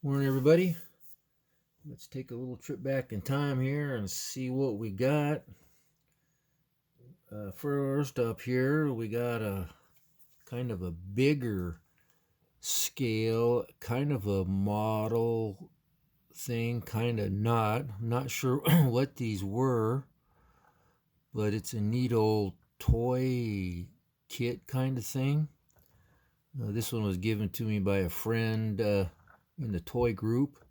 Morning, everybody. Let's take a little trip back in time here and see what we got. First up here, we got a kind of a bigger scale, kind of a model thing, kind of not. I'm not sure what these were, but it's a neat old toy kit kind of thing. This one was given to me by a friend in the toy group.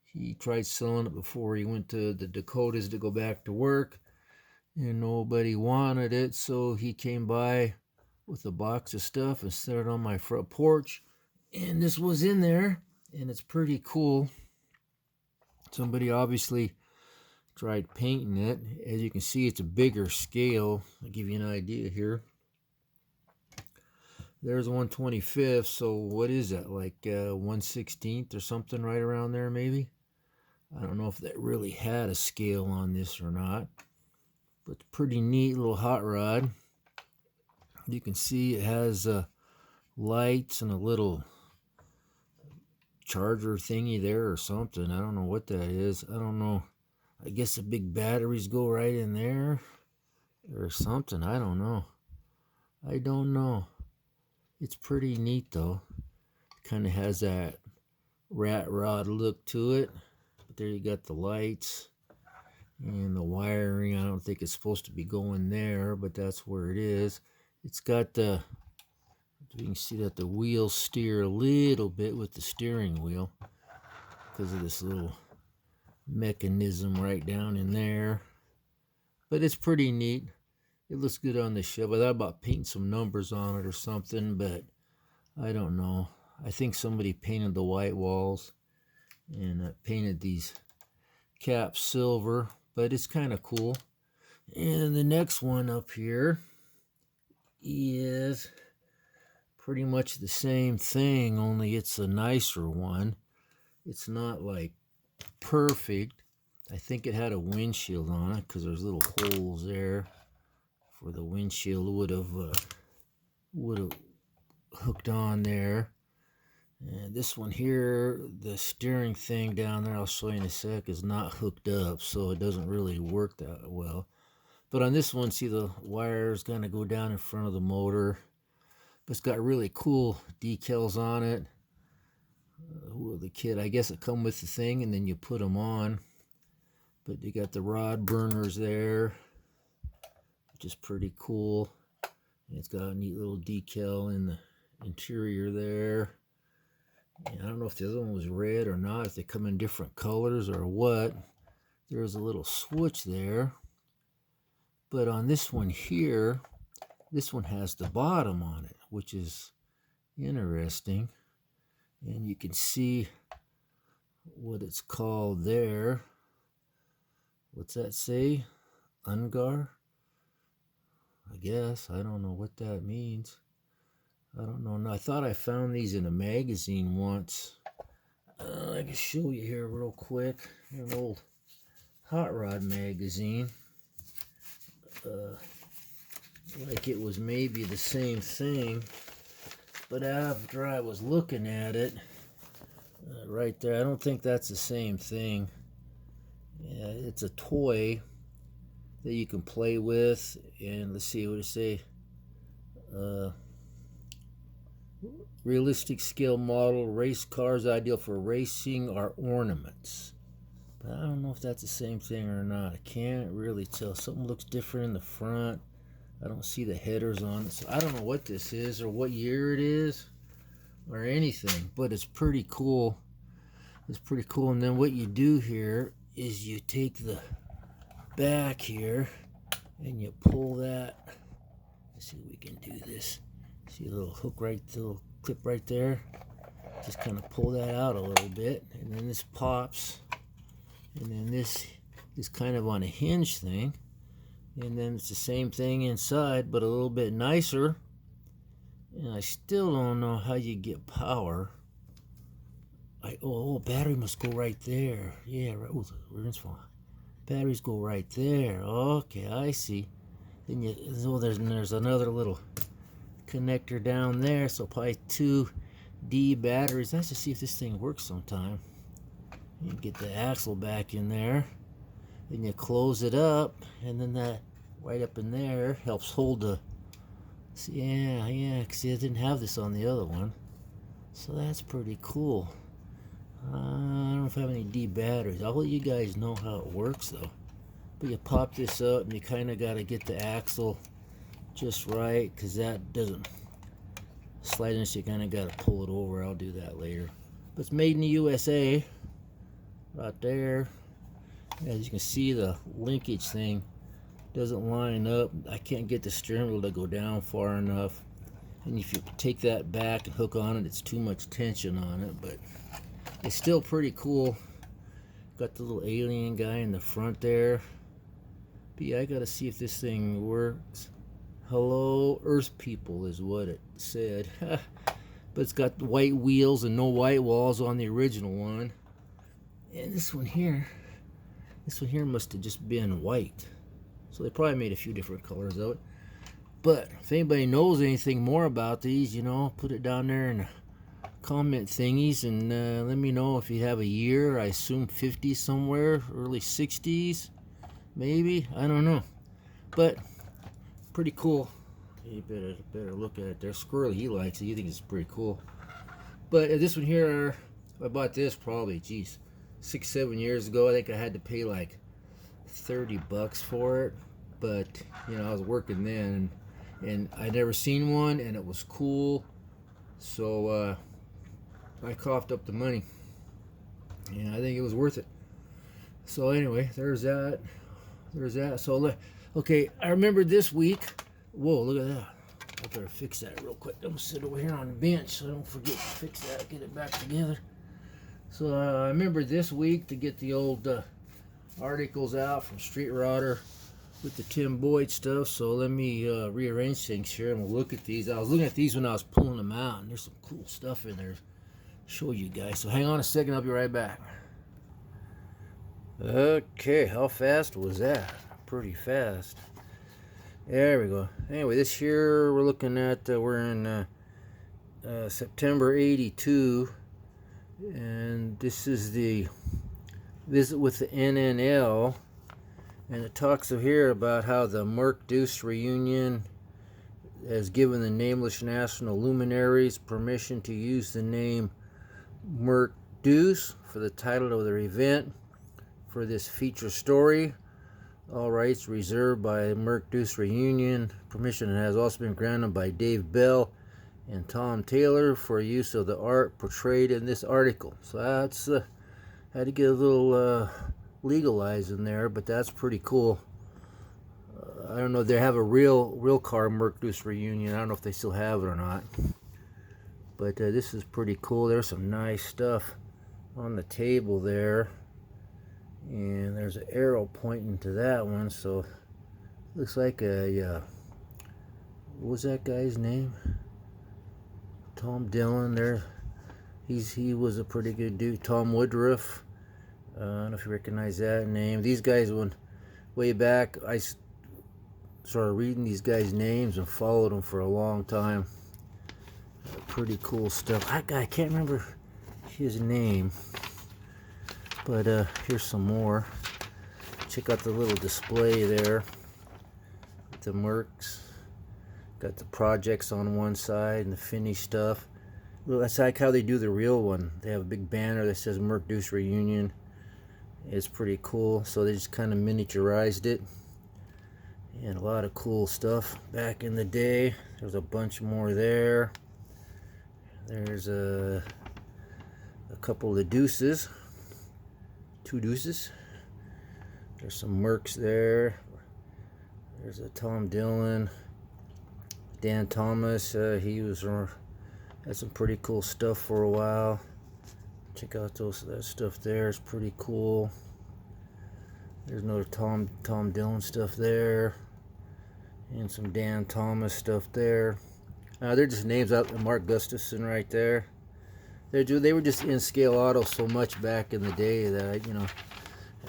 He tried selling it before he went to the Dakotas to go back to work, and nobody wanted it, so he came by with a box of stuff and set it on my front porch, and this was in there, and it's pretty cool. Somebody obviously tried painting it. As you can see, it's a bigger scale. I'll give you an idea here. There's 1/25th, so what is that, like 1/16th or something, right around there maybe? I don't know if that really had a scale on this or not, but it's a pretty neat little hot rod. You can see it has lights and a little charger thingy there or something. I don't know what that is. I don't know. I guess the big batteries go right in there or something. I don't know. It's pretty neat though. Kind of has that rat rod look to it. But there you got the lights and the wiring. I don't think it's supposed to be going there, but that's where it is. It's got the, you can see that the wheels steer a little bit with the steering wheel because of this little mechanism right down in there. But it's pretty neat. It looks good on the shelf. I thought about painting some numbers on it or something, but I don't know. I think somebody painted the white walls and painted these caps silver, but it's kind of cool. And the next one up here is pretty much the same thing, only it's a nicer one. It's not like perfect. I think it had a windshield on it because there's little holes there for the windshield would have hooked on there. And this one here, the steering thing down there, I'll show you in a sec, is not hooked up, so it doesn't really work that well. But on this one, see the wires kind of go down in front of the motor. But it's got really cool decals on it. The kit, I guess it come with the thing, and then you put them on. But you got the rod burners there, which is pretty cool. And it's got a neat little decal in the interior there. And I don't know if the other one was red or not, if they come in different colors or what. There's a little switch there. But on this one here, this one has the bottom on it, which is interesting. And you can see what it's called there. What's that say? Ungar? I guess. I don't know what that means. I don't know. No, I thought I found these in a magazine once. I can show you here real quick. An old hot rod magazine. Like it was maybe the same thing. But after I was looking at it, right there, I don't think that's the same thing. Yeah, it's a toy that you can play with. And let's see what it say. Realistic scale model, race cars ideal for racing or ornaments. But I don't know if that's the same thing or not. I can't really tell. Something looks different in the front. I don't see the headers on it. So I don't know what this is or what year it is or anything. But it's pretty cool. It's pretty cool. And then what you do here is you take the back here and you pull that. Let's see if we can do this. See a little hook right, the little clip right there. Just kind of pull that out a little bit, and then this pops, and then this is kind of on a hinge thing, and then it's the same thing inside, but a little bit nicer. And I still don't know how you get power. Battery must go right there. Yeah, right. Oh, we're in spawn. Batteries go right there. Okay, I see. Then there's another little connector down there, so probably two D batteries. Let's just see if this thing works sometime. You get the axle back in there, then you close it up, and then that right up in there helps hold the. See, yeah. See, I didn't have this on the other one, so that's pretty cool. I don't know if I have any D batteries. I'll let you guys know how it works though. But you pop this up, and you kind of got to get the axle just right, because that doesn't slide in, so you kind of got to pull it over. I'll do that later. But it's made in the USA, right there. As you can see, the linkage thing doesn't line up. I can't get the steering wheel to go down far enough, and if you take that back and hook on it, it's too much tension on it. But it's still pretty cool. Got the little alien guy in the front there. But yeah, I gotta see if this thing works. Hello, Earth people is what it said. But it's got white wheels and no white walls on the original one. And this one here must have just been white. So they probably made a few different colors of it. But if anybody knows anything more about these, you know, put it down there in the comment thingies, and let me know if you have a year. I assume 50s somewhere, early 60s, maybe. I don't know. But pretty cool. You better look at it there. Squirrely, he likes it. He thinks it's pretty cool. But this one here, I bought this probably, geez, 6-7 years ago. I think I had to pay like $30 for it. But you know, I was working then, and I'd never seen one, and it was cool. So I coughed up the money, and I think it was worth it. So anyway, there's that. So okay, I remember this week. Whoa, look at that. I better fix that real quick. I'm gonna sit over here on the bench so I don't forget to fix that, get it back together. So I remember this week to get the old articles out from Street Rodder with the Tim Boyd stuff. So let me rearrange things here, and we'll look at these. I was looking at these when I was pulling them out, and there's some cool stuff in there. Show you guys. So hang on a second, I'll be right back. Okay, how fast was that? Pretty fast. There we go. Anyway, this here we're looking at, we're in September 82, and this is the visit with the NNL, and it talks here about how the Merc Deuce reunion has given the nameless national luminaries permission to use the name Merc Deuce for the title of their event. For this feature story, all rights reserved by Merc Deuce reunion. Permission has also been granted by Dave Bell and Tom Taylor for use of the art portrayed in this article. So that's had to get a little legalized in there, but that's pretty cool. I don't know if they have a real car Merc Deuce reunion. I don't know if they still have it or not. But this is pretty cool. There's some nice stuff on the table there. And there's an arrow pointing to that one. So looks like a, what was that guy's name? Tom Dillon there. He was a pretty good dude. Tom Woodruff. I don't know if you recognize that name. These guys went way back. I started reading these guys' names and followed them for a long time. Pretty cool stuff. I can't remember his name, but here's some more. Check out the little display there with the Mercs. Got the projects on one side and the finished stuff. Well, that's like how they do the real one. They have a big banner that says Merc Deuce Reunion. It's pretty cool. So they just kind of miniaturized it. And a lot of cool stuff back in the day. There's a bunch more there. There's a couple of deuces. 2 deuces. There's some Mercs there. There's a Tom Dillon. Dan Thomas. He was had some pretty cool stuff for a while. Check out that stuff there. It's pretty cool. There's another Tom Dillon stuff there. And some Dan Thomas stuff there. They're just names out. Mark Gustafson right there. They were just in Scale Auto so much back in the day that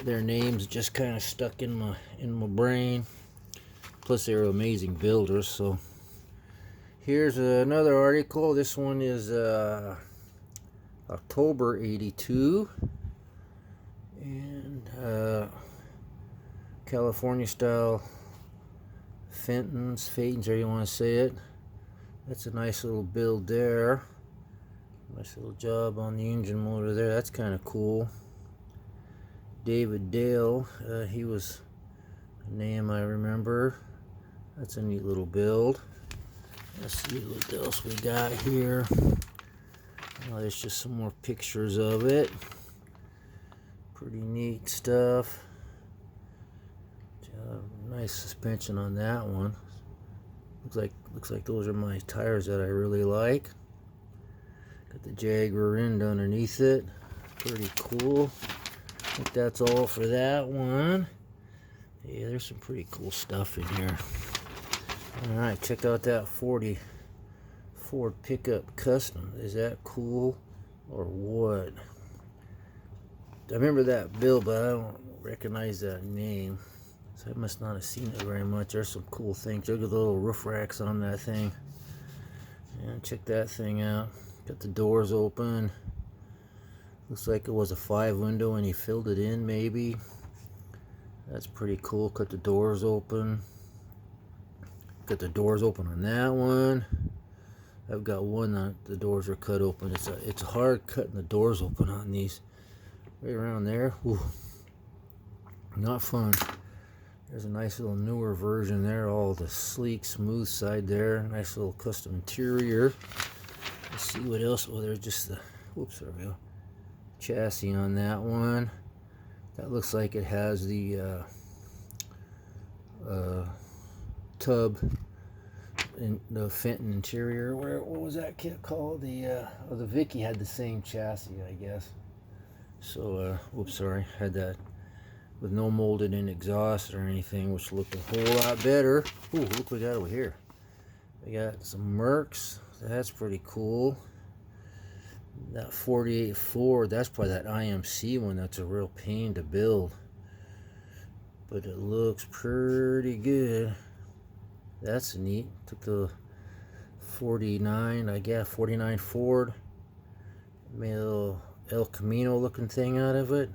their names just kind of stuck in my brain. Plus they were amazing builders. So here's another article. This one is October 82. And California style Fentons, however you want to say it. That's a nice little build there. Nice little job on the engine motor there. That's kind of cool. David Dale, he was a name I remember. That's a neat little build. Let's see what else we got here. Oh, there's just some more pictures of it. Pretty neat stuff. Nice suspension on that one. Looks like those are my tires that I really like. Got the Jaguar end underneath it. Pretty cool. I think that's all for that one. Yeah, there's some pretty cool stuff in here. Alright, check out that 40 Ford pickup custom. Is that cool or what? I remember that build, but I don't recognize that name. So I must not have seen it very much. There's some cool things. Look at the little roof racks on that thing. Yeah, check that thing out. Got the doors open. Looks like it was a 5 window and he filled it in maybe. That's pretty cool. Cut the doors open. Got the doors open on that one. I've got one that the doors are cut open. It's hard cutting the doors open on these. Right around there. Ooh. Not fun. There's a nice little newer version there. All the sleek, smooth side there. Nice little custom interior. Let's see what else. Oh, there's just the, whoops, there we go. Chassis on that one. That looks like it has the tub in the Fenton interior. What was that kit called? The Vicky had the same chassis, I guess. So, whoops, sorry. Had that with no molded in exhaust or anything, which looked a whole lot better. Ooh, look what we got over here. We got some Mercs. That's pretty cool. That 48 Ford, that's probably that IMC one. That's a real pain to build, but it looks pretty good. That's neat. Took the 49, I guess 49 Ford, made a little El Camino looking thing out of it.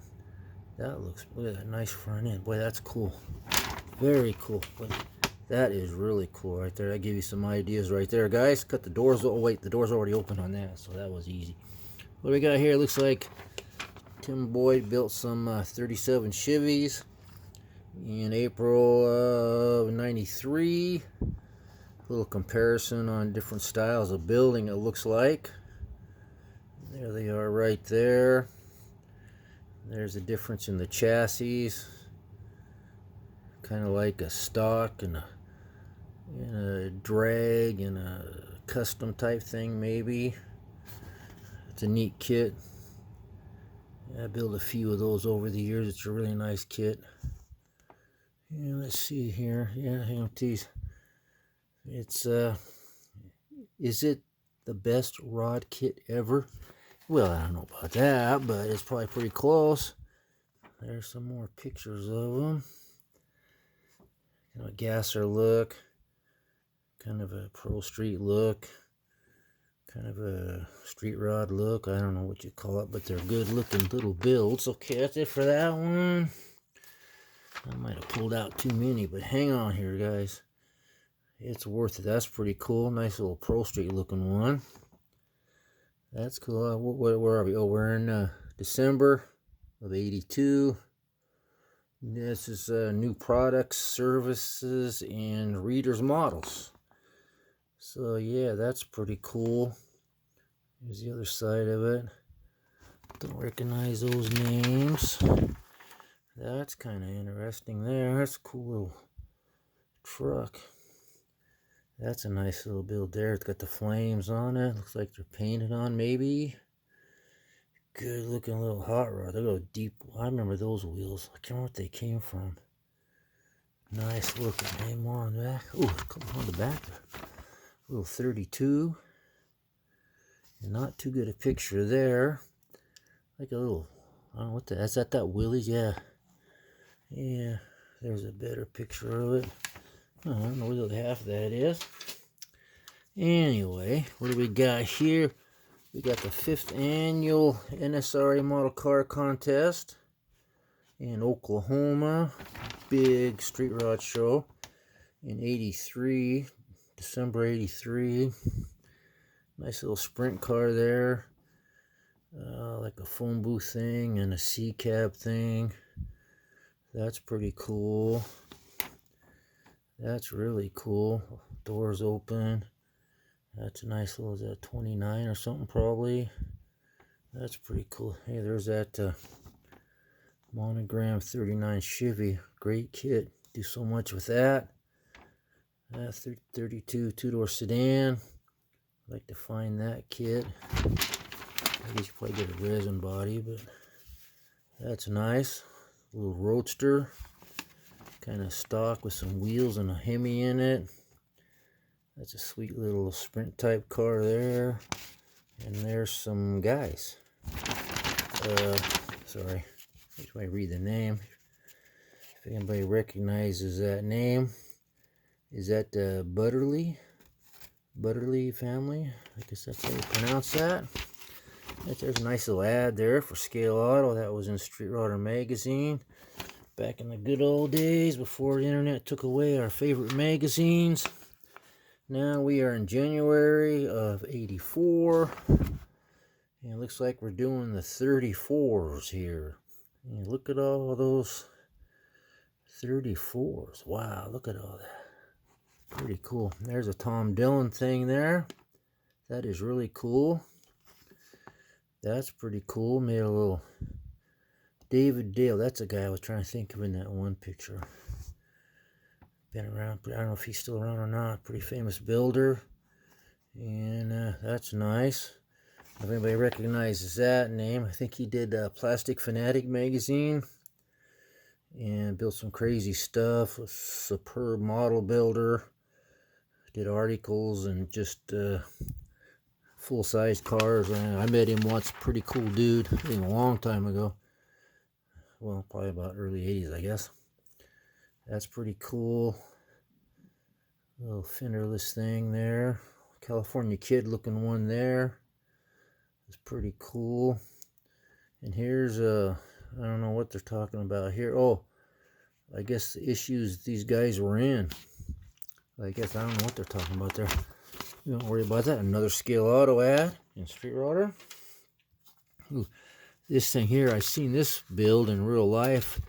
That looks, look at that nice front end. Boy, that's cool. Very cool. But that is really cool right there. That gave you some ideas right there, guys. Cut the doors. Oh wait, the door's already open on that, so that was easy. What we got here? Looks like Tim Boyd built some 37 Chevys in April of '93. A little comparison on different styles of building, it looks like. There they are right there. There's a difference in the chassis. Kind of like a stock and a drag and a custom type thing maybe. It's a neat kit. I built a few of those over the years. It's a really nice kit. Yeah, let's see here. Yeah, empties. It's is it the best rod kit ever? Well, I don't know about that, but it's probably pretty close. There's some more pictures of them. Kind of a gasser look, kind of a Pro Street look, kind of a street rod look. I don't know what you call it, but they're good looking little builds. Okay, that's it for that one. I might have pulled out too many, but hang on here, guys. It's worth it. That's pretty cool. Nice little Pro Street looking one. That's cool. Where are we? Oh, we're in December of '82. This is new products, services, and readers models. So yeah, that's pretty cool. Here's the other side of it. Don't recognize those names. That's kind of interesting there. That's a cool little truck. That's a nice little build there. It's got the flames on it. Looks like they're painted on maybe. Good looking little hot rod. They go deep. I remember those wheels. I can't remember what they came from. Nice looking. Hey, more on the back. Ooh, come on the back. Little 32. Not too good a picture there. Like a little, I don't know what that's that Willys? Yeah. Yeah. There's a better picture of it. I don't know what half that is. Anyway, what do we got here? We got the 5th annual NSRA Model Car Contest in Oklahoma. Big street rod show in '83, December '83. Nice little sprint car there. Like a phone booth thing and a C-cab thing. That's pretty cool. That's really cool. Doors open. That's a nice little, is that 29 or something probably? That's pretty cool. Hey, there's that Monogram 39 Chevy. Great kit. Do so much with that. 32 two-door sedan. I'd like to find that kit. I guess you probably get a resin body, but that's nice. A little roadster. Kind of stock with some wheels and a Hemi in it. That's a sweet little sprint type car there. And there's some guys. Sorry, I just might read the name. If anybody recognizes that name, is that the Butterly family? I guess that's how you pronounce that. There's a nice little ad there for Scale Auto. That was in Street Rodder magazine back in the good old days before the internet took away our favorite magazines. Now we are in January of '84, and it looks like we're doing the 34s here. And look at all those 34s. Wow, look at all that. Pretty cool. There's a Tom Dillon thing there. That is really cool. That's pretty cool. Made a little David Dale. That's a guy I was trying to think of in that one picture. Been around, I don't know if he's still around or not. Pretty famous builder. And that's nice. If anybody recognizes that name, I think he did Plastic Fanatic magazine and built some crazy stuff. A superb model builder. Did articles and just full-size cars. I met him once. Pretty cool dude. I think a long time ago. Well, probably about early '80s, I guess. That's pretty cool. Little fenderless thing there. California Kid looking one there. It's pretty cool. And here's I don't know what they're talking about here. Oh, I guess the issues these guys were in. I guess I don't know what they're talking about there. Don't worry about that. Another Scale Auto ad in Street Rodder. Ooh, this thing here, I've seen this build in real life.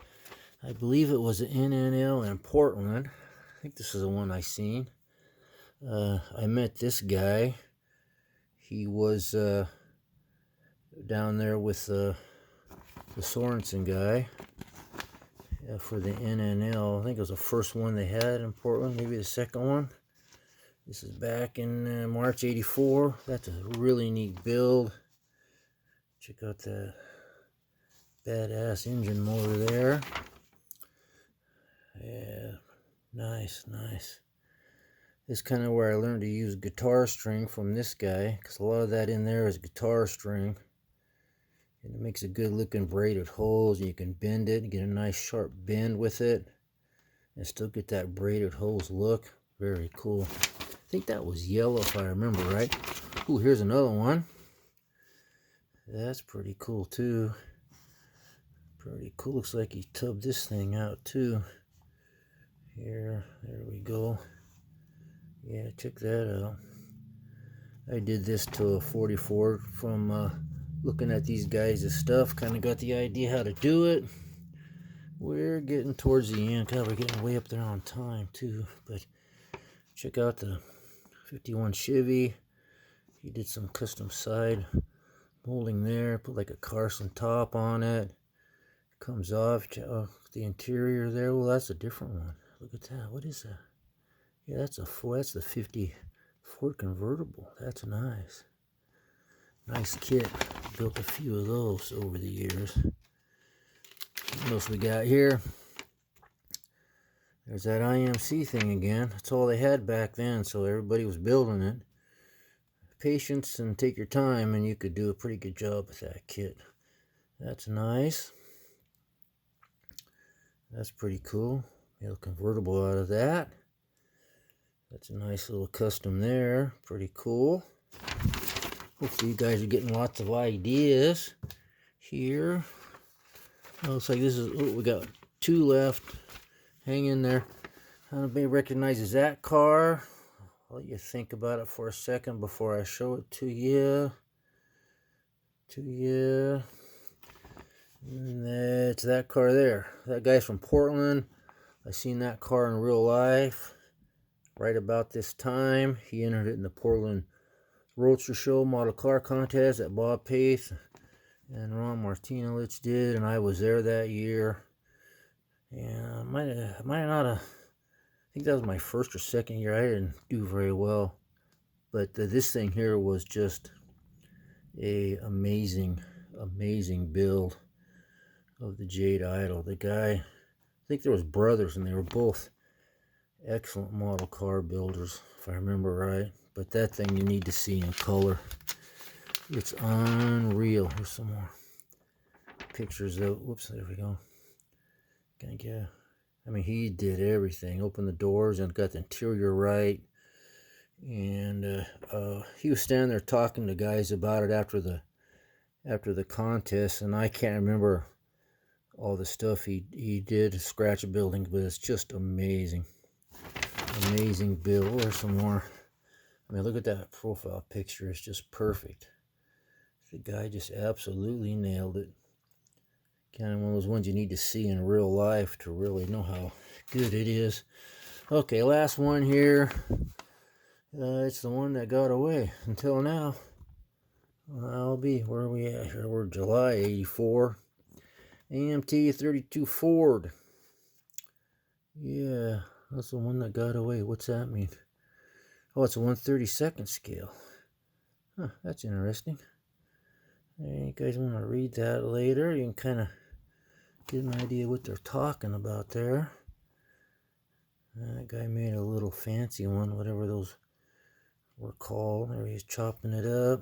I believe it was an NNL in Portland. I think this is the one I seen. I met this guy. He was down there with the Sorensen guy for the NNL. I think it was the first one they had in Portland, maybe the second one. This is back in March '84. That's a really neat build. Check out the badass engine motor there. Yeah, nice, nice. This is kind of where I learned to use guitar string from this guy, because a lot of that in there is guitar string. And it makes a good looking braided hose. You can bend it and get a nice sharp bend with it. And still get that braided hose look. Very cool. I think that was yellow if I remember right. Ooh, here's another one. That's pretty cool too. Pretty cool. Looks like he tubbed this thing out too. Here, there we go. Yeah, check that out. I did this to a 44 from looking at these guys' stuff. Kind of got the idea how to do it. We're getting towards the end. God, we're getting way up there on time too. But check out the 51 Chevy. He did some custom side molding there. Put like a Carson top on it. Comes off the interior there. Well, that's a different one. Look at that. What is that? Yeah, that's the 50 Ford convertible. That's nice. Nice kit. Built a few of those over the years. What else we got here? There's that IMC thing again. That's all they had back then, so everybody was building it. Patience and take your time, and you could do a pretty good job with that kit. That's nice. That's pretty cool. Made a convertible out of that. That's a nice little custom there. Pretty cool. Hopefully you guys are getting lots of ideas here. Looks like this is, oh, we got 2 left. Hang in there. Anybody recognizes that car? I'll let you think about it for a second before I show it to you. And that's that car there. That guy's from Portland. I seen that car in real life right about this time. He entered it in the Portland Roadster Show Model Car Contest that Bob Pace and Ron Martinovich did, and I was there that year. And might not have, I think that was my first or second year. I didn't do very well, but this thing here was just a amazing build of the Jade Idol. The guy, I think there was brothers, and they were both excellent model car builders, if I remember right. But that thing you need to see in color. It's unreal. Here's some more pictures of, whoops, there we go. I mean, he did everything. Opened the doors and got the interior right. And he was standing there talking to guys about it after the contest, and I can't remember all the stuff he did, scratch building, but it's just amazing build. There's some more. I mean, look at that profile picture. It's just perfect. The guy just absolutely nailed it. Kind of one of those ones you need to see in real life to really know how good it is. Okay, last one here. It's the one that got away until now. I'll be, where are we at here? We're July 84. AMT 32 Ford. Yeah, that's the one that got away. What's that mean? Oh, it's a 1/32 scale. Huh, that's interesting. You guys want to read that later? You can kind of get an idea what they're talking about there. That guy made a little fancy one, whatever those were called. There he's chopping it up.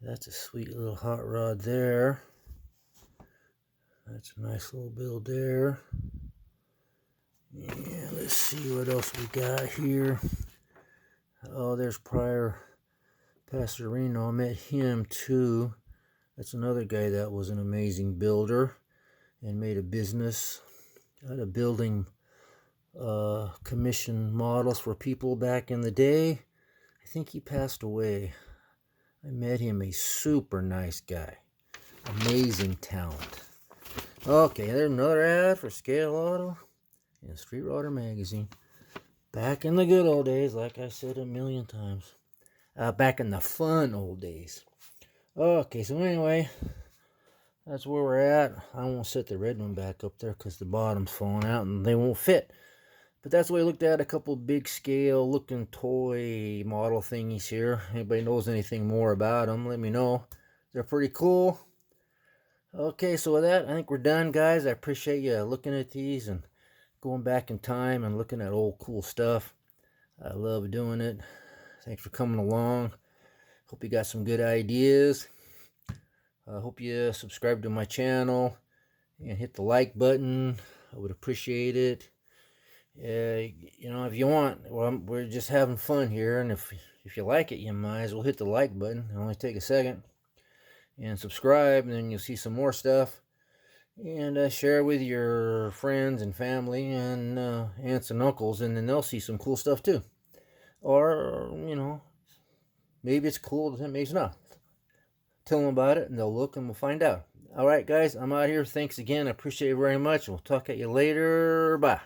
That's a sweet little hot rod there. That's a nice little build there. Yeah, let's see what else we got here. Oh, there's Prior Pastorino. I met him too. That's another guy that was an amazing builder and made a business out of building commission models for people back in the day. I think he passed away. I met him, a super nice guy. Amazing talent. Okay, there's another ad for Scale Auto and Street Rodder Magazine. Back in the good old days, like I said a million times. Back in the fun old days. Okay, so anyway, that's where we're at. I won't set the red one back up there because the bottom's falling out and they won't fit. But that's what I looked at, a couple big scale looking toy model thingies here. Anybody knows anything more about them, let me know. They're pretty cool. Okay, so with that, I think we're done, guys. I appreciate you looking at these and going back in time and looking at old cool stuff. I love doing it. Thanks for coming along. Hope you got some good ideas. I hope you subscribe to my channel and hit the like button. I would appreciate it. You know, if you want, well, we're just having fun here, and if you like it, you might as well hit the like button. It'll only take a second. And subscribe, and then you'll see some more stuff. And share with your friends and family and aunts and uncles, and then they'll see some cool stuff too. Or, you know, maybe it's cool, maybe it's not. Tell them about it, and they'll look, and we'll find out. All right, guys, I'm out here. Thanks again. I appreciate it very much. We'll talk at you later. Bye.